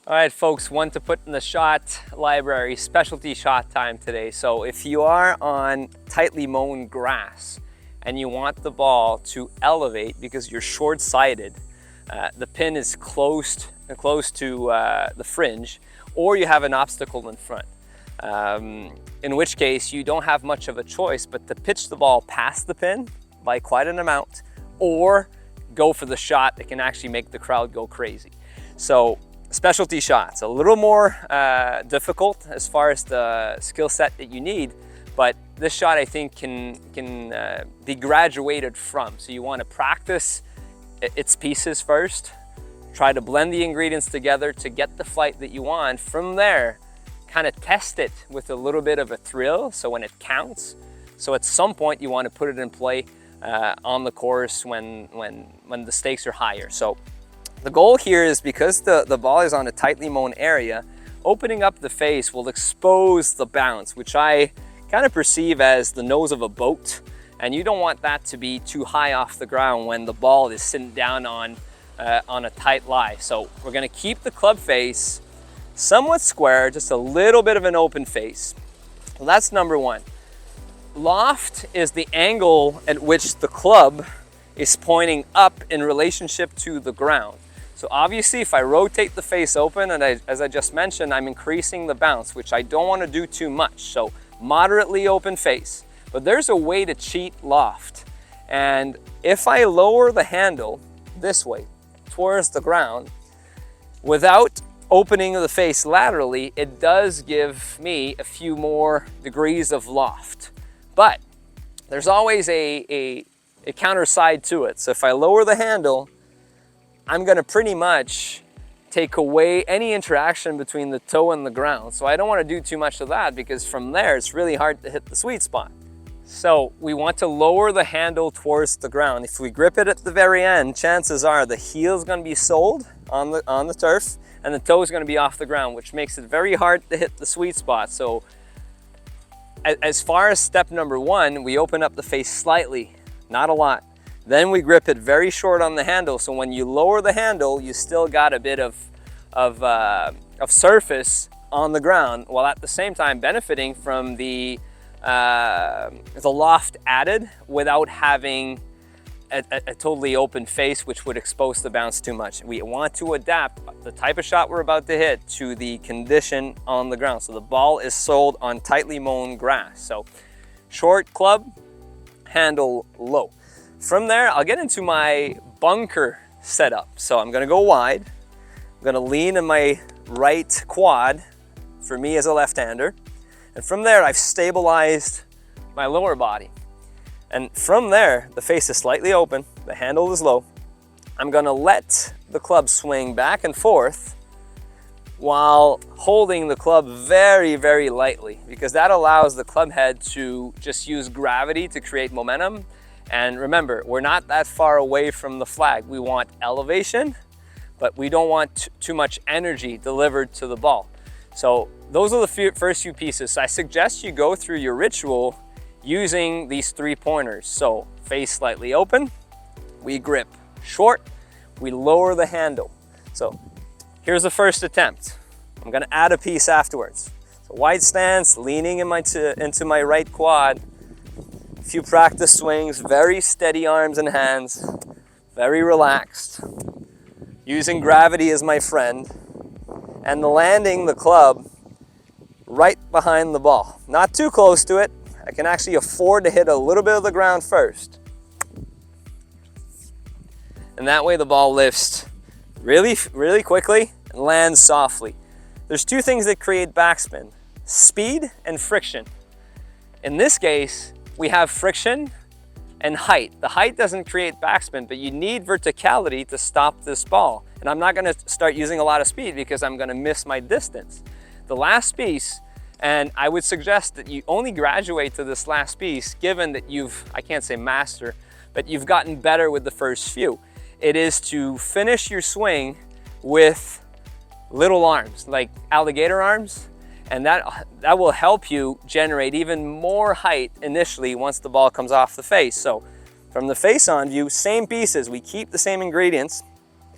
All right, folks, one to put in the shot library, specialty shot time today. So if you are on tightly mown grass and you want the ball to elevate because you're short-sighted, the pin is close to the fringe, or you have an obstacle in front, in which case you don't have much of a choice but to pitch the ball past the pin by quite an amount, or go for the shot that can actually make the crowd go crazy. So specialty shots, a little more difficult as far as the skill set that you need, but this shot I think can be graduated from. So you want to practice its pieces first, try to blend the ingredients together to get the flight that you want. From there, kind of test it with a little bit of a thrill, so when it counts. So at some point you want to put it in play on the course when the stakes are higher. So the goal here is, because the ball is on a tightly mown area, opening up the face will expose the bounce, which I kind of perceive as the nose of a boat. And you don't want that to be too high off the ground when the ball is sitting down on a tight lie. So we're gonna keep the club face somewhat square, just a little bit of an open face. Well, that's number one. Loft is the angle at which the club is pointing up in relationship to the ground. So obviously if I rotate the face open, and as I just mentioned, I'm increasing the bounce, which I don't want to do too much. So moderately open face. But there's a way to cheat loft. And if I lower the handle this way towards the ground without opening the face laterally, it does give me a few more degrees of loft. But there's always a counter side to it. So if I lower the handle, I'm gonna pretty much take away any interaction between the toe and the ground. So I don't wanna do too much of that, because from there it's really hard to hit the sweet spot. So we want to lower the handle towards the ground. If we grip it at the very end, chances are the heel is gonna be soled on the turf and the toe is gonna be off the ground, which makes it very hard to hit the sweet spot. So as far as step number one, we open up the face slightly, not a lot. Then we grip it very short on the handle, so when you lower the handle, you still got a bit of surface on the ground, while at the same time benefiting from the loft added without having a totally open face, which would expose the bounce too much. We want to adapt the type of shot we're about to hit to the condition on the ground. So the ball is sold on tightly mown grass. So short club, handle low. From there, I'll get into my bunker setup. So I'm gonna go wide. I'm gonna lean in my right quad, for me as a left-hander. And from there, I've stabilized my lower body. And from there, the face is slightly open, the handle is low. I'm gonna let the club swing back and forth while holding the club very, very lightly, because that allows the club head to just use gravity to create momentum. And remember, we're not that far away from the flag. We want elevation, but we don't want too much energy delivered to the ball. So those are the first few pieces. I suggest you go through your ritual using these 3 pointers. So face slightly open, we grip short, we lower the handle. So here's the first attempt. I'm gonna add a piece afterwards. So wide stance, leaning into my right quad. A few practice swings, very steady arms and hands, very relaxed, using gravity as my friend, and landing the club right behind the ball. Not too close to it. I can actually afford to hit a little bit of the ground first. And that way the ball lifts really, really quickly and lands softly. There's 2 things that create backspin: speed and friction. In this case, we have friction and height. The height doesn't create backspin, but you need verticality to stop this ball. And I'm not gonna start using a lot of speed because I'm gonna miss my distance. The last piece, and I would suggest that you only graduate to this last piece given that I can't say master, but you've gotten better with the first few. It is to finish your swing with little arms, like alligator arms, and that will help you generate even more height initially once the ball comes off the face. So from the face on view, same pieces, we keep the same ingredients.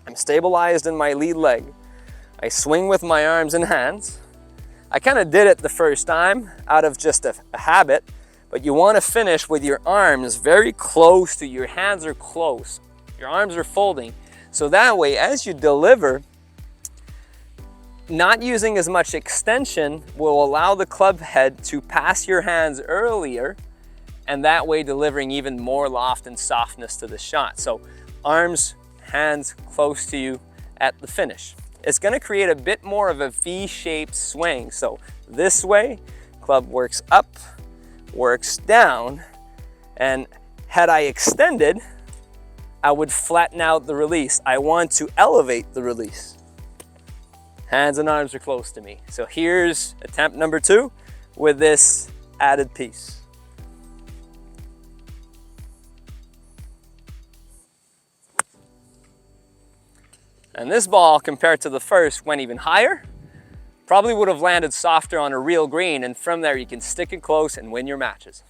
I'm stabilized in my lead leg. I swing with my arms and hands. I kind of did it the first time out of just a habit, but you want to finish with your arms very close to your hands are close. Your arms are folding. So that way, as you deliver, not using as much extension will allow the club head to pass your hands earlier, and that way delivering even more loft and softness to the shot. So arms, hands close to you at the finish. It's going to create a bit more of a V-shaped swing. So this way, club works up, works down, and had I extended, I would flatten out the release. I want to elevate the release. Hands and arms are close to me. So here's attempt number 2 with this added piece. And this ball, compared to the first, went even higher. Probably would have landed softer on a real green, and from there you can stick it close and win your matches.